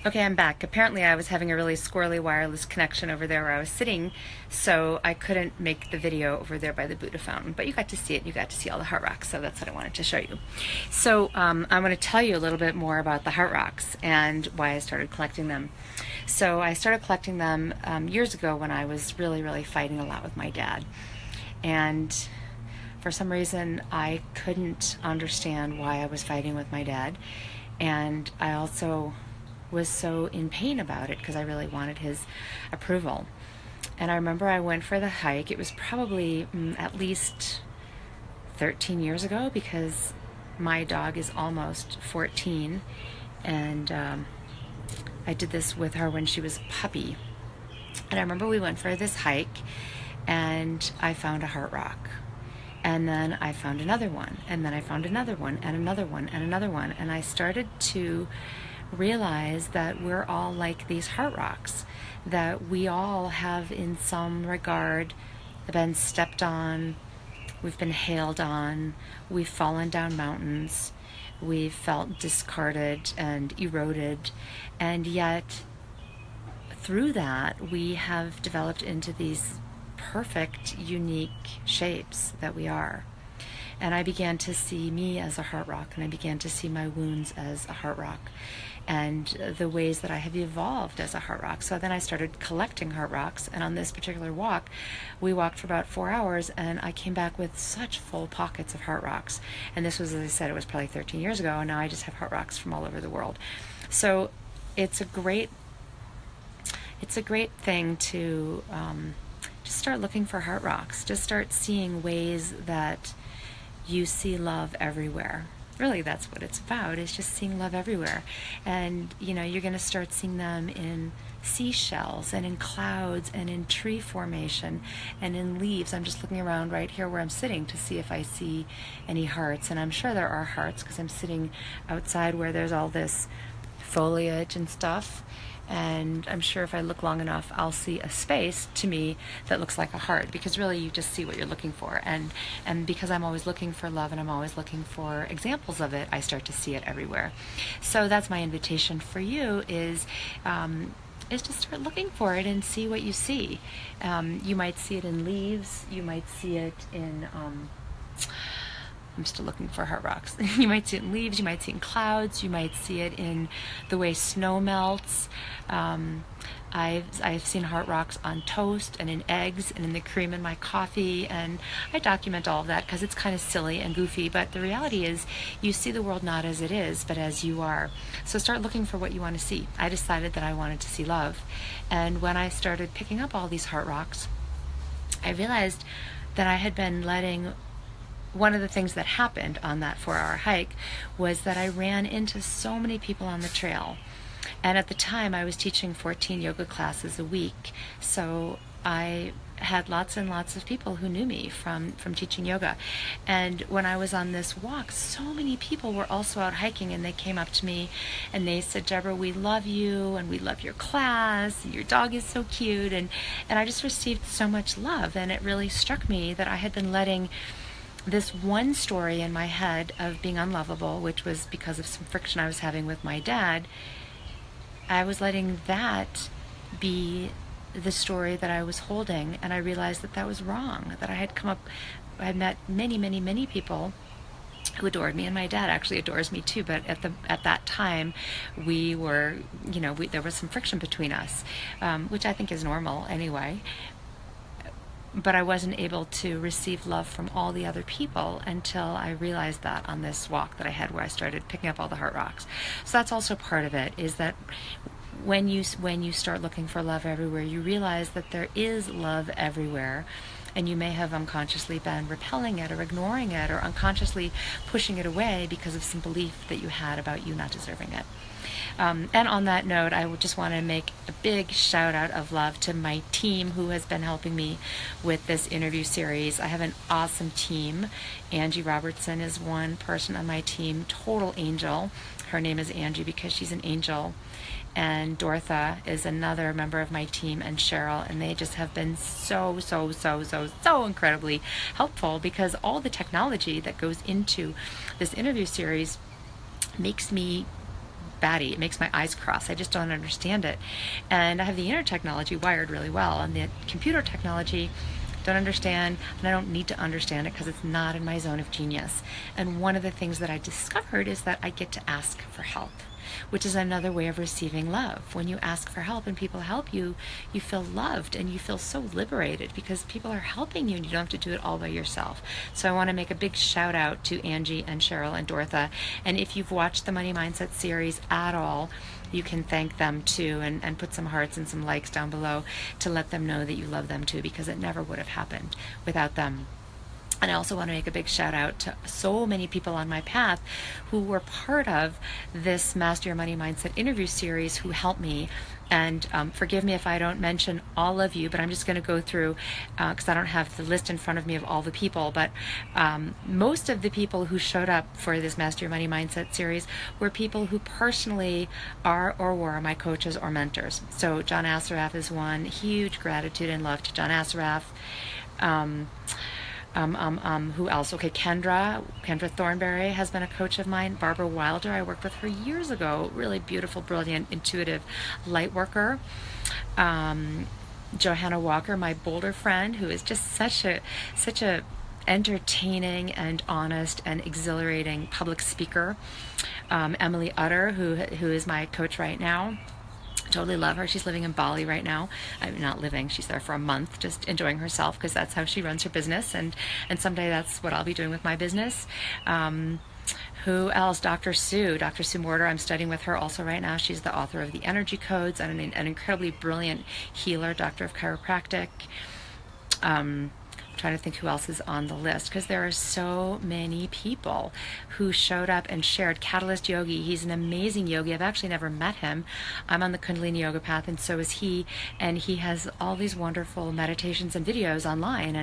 Okay, I'm back. Apparently, I was having a really squirrely wireless connection over there where I was sitting, so I couldn't make the video over there by the Buddha fountain. But you got to see it. You got to see all the heart rocks, so that's what I wanted to show you. So I want to tell you a little bit more about the heart rocks and why I started collecting them. So I started collecting them years ago when I was really, really fighting a lot with my dad, and for some reason I couldn't understand why I was fighting with my dad, and I also was so in pain about it because I really wanted his approval. And I remember I went for the hike. It was probably at least 13 years ago because my dog is almost 14, and I did this with her when she was a puppy. And I remember we went for this hike, and I found a heart rock. And then I found another one, and then I found another one, and another one, and another one. And I started to realize that we're all like these heart rocks, that we all have in some regard been stepped on, we've been hailed on, we've fallen down mountains, we've felt discarded and eroded, and yet through that we have developed into these perfect, unique shapes that we are. And I began to see me as a heart rock, and I began to see my wounds as a heart rock, and the ways that I have evolved as a heart rock. So then I started collecting heart rocks, and on this particular walk, we walked for about 4 hours, and I came back with such full pockets of heart rocks. And this was, as I said, it was probably 13 years ago, and now I just have heart rocks from all over the world. So it's a great thing to just start looking for heart rocks. Just start seeing ways that you see love everywhere. Really, that's what it's about, is just seeing love everywhere. And, you're going to start seeing them in seashells and in clouds and in tree formation and in leaves. I'm just looking around right here where I'm sitting to see if I see any hearts. And I'm sure there are hearts because I'm sitting outside where there's all this foliage and stuff. And I'm sure if I look long enough, I'll see a space to me that looks like a heart, because really you just see what you're looking for. And because I'm always looking for love and I'm always looking for examples of it, I start to see it everywhere. So that's my invitation for you is to start looking for it and see what you see. You might see it in leaves. You might see it in... I'm still looking for heart rocks. You might see it in leaves, you might see it in clouds, you might see it in the way snow melts. I've seen heart rocks on toast and in eggs and in the cream in my coffee, and I document all of that because it's kind of silly and goofy, but the reality is you see the world not as it is, but as you are. So start looking for what you want to see. I decided that I wanted to see love, and when I started picking up all these heart rocks, I realized that I had been letting... One of the things that happened on that 4-hour hike was that I ran into so many people on the trail. And at the time, I was teaching 14 yoga classes a week. So I had lots and lots of people who knew me from teaching yoga. And when I was on this walk, so many people were also out hiking, and they came up to me and they said, "Deborah, we love you, and we love your class, and your dog is so cute." And I just received so much love. And it really struck me that I had been letting this one story in my head of being unlovable, which was because of some friction I was having with my dad, I was letting that be the story that I was holding, and I realized that that was wrong, that I had met many, many, many people who adored me, and my dad actually adores me too, but at that time we were, there was some friction between us, which I think is normal anyway. But I wasn't able to receive love from all the other people until I realized that on this walk that I had, where I started picking up all the heart rocks. So that's also part of it, is that when you start looking for love everywhere, you realize that there is love everywhere, and you may have unconsciously been repelling it or ignoring it or unconsciously pushing it away because of some belief that you had about you not deserving it. And on that note, I would just want to make a big shout out of love to my team who has been helping me with this interview series. I have an awesome team. Angie Robertson is one person on my team, total angel. Her name is Angie because she's an angel. And Dortha is another member of my team, and Cheryl, and they just have been so incredibly helpful, because all the technology that goes into this interview series makes me batty. It makes my eyes cross. I just don't understand it. And I have the inner technology wired really well, and the computer technology don't understand, and I don't need to understand it because it's not in my zone of genius. And one of the things that I discovered is that I get to ask for help, which is another way of receiving love. When you ask for help and people help you, you feel loved and you feel so liberated because people are helping you and you don't have to do it all by yourself. So I want to make a big shout out to Angie and Cheryl and Dortha. And if you've watched the Money Mindset series at all, you can thank them too, and put some hearts and some likes down below to let them know that you love them too, because it never would have happened without them. And I also want to make a big shout out to so many people on my path who were part of this Master Your Money Mindset interview series who helped me. And forgive me if I don't mention all of you, but I'm just going to go through because I don't have the list in front of me of all the people. But most of the people who showed up for this Master Your Money Mindset series were people who personally are or were my coaches or mentors. So John Assaraf is one. Huge gratitude and love to John Assaraf. Who else? Okay, Kendra Thornberry has been a coach of mine. Barbara Wilder, I worked with her years ago. Really beautiful, brilliant, intuitive light worker. Johanna Walker, my Boulder friend, who is just such a entertaining and honest and exhilarating public speaker. Emily Utter, who is my coach right now. Totally love her. She's living in Bali right now. I'm not living. She's there for a month, just enjoying herself because that's how she runs her business. And someday that's what I'll be doing with my business. Who else? Dr. Sue Mortar. I'm studying with her also right now. She's the author of The Energy Codes and an incredibly brilliant healer, doctor of chiropractic. I'm trying to think who else is on the list because there are so many people who showed up and shared. Catalyst Yogi, he's an amazing yogi. I've actually never met him. I'm on the Kundalini Yoga path and so is he, and he has all these wonderful meditations and videos online.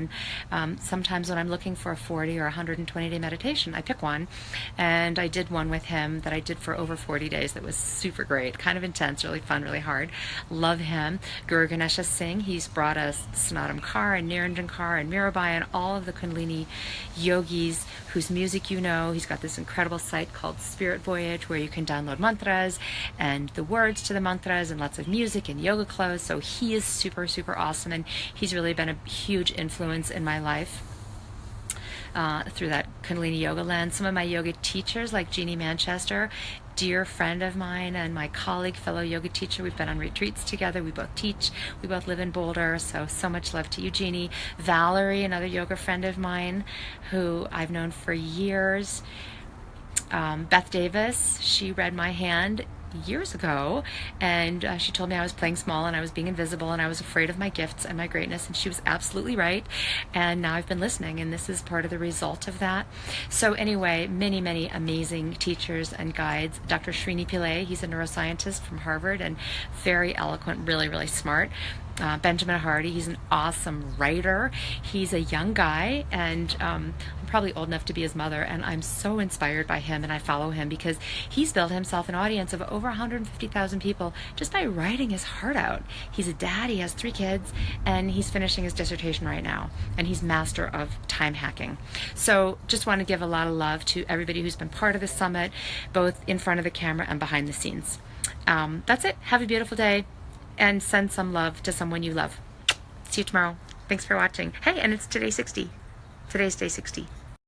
And sometimes when I'm looking for a 40 or 120-day meditation, I pick one, and I did one with him that I did for over 40 days that was super great, kind of intense, really fun, really hard. Love him. Guru Ganesha Singh, he's brought us Sanatam Kaur and Niranjan Kaur and Mirabai and all of the Kundalini yogis whose music you know. He's got this incredible site called Spirit Voyage where you can download mantras and the words to the mantras and lots of music and yoga clothes. So he is super, super awesome, and he's really been a huge influence in my life. Through that Kundalini yoga lens. Some of my yoga teachers like Jeannie Manchester, dear friend of mine and my colleague, fellow yoga teacher. We've been on retreats together. We both teach. We both live in Boulder. So much love to you, Jeannie. Valerie, another yoga friend of mine who I've known for years. Beth Davis, she read my hand years ago, and she told me I was playing small and I was being invisible and I was afraid of my gifts and my greatness, and she was absolutely right. And now I've been listening, and this is part of the result of that. So anyway, many amazing teachers and guides. Dr. Srini Pillai, he's a neuroscientist from Harvard and very eloquent, really smart. Benjamin Hardy, he's an awesome writer. He's a young guy, and I'm probably old enough to be his mother, and I'm so inspired by him, and I follow him because he's built himself an audience of over 150,000 people just by writing his heart out. He's a dad, he has 3 kids, and he's finishing his dissertation right now, and he's master of time hacking. So just want to give a lot of love to everybody who's been part of the summit, both in front of the camera and behind the scenes. That's it. Have a beautiful day. And send some love to someone you love. See you tomorrow. Thanks for watching. Hey, and it's today 60. Today's day 60.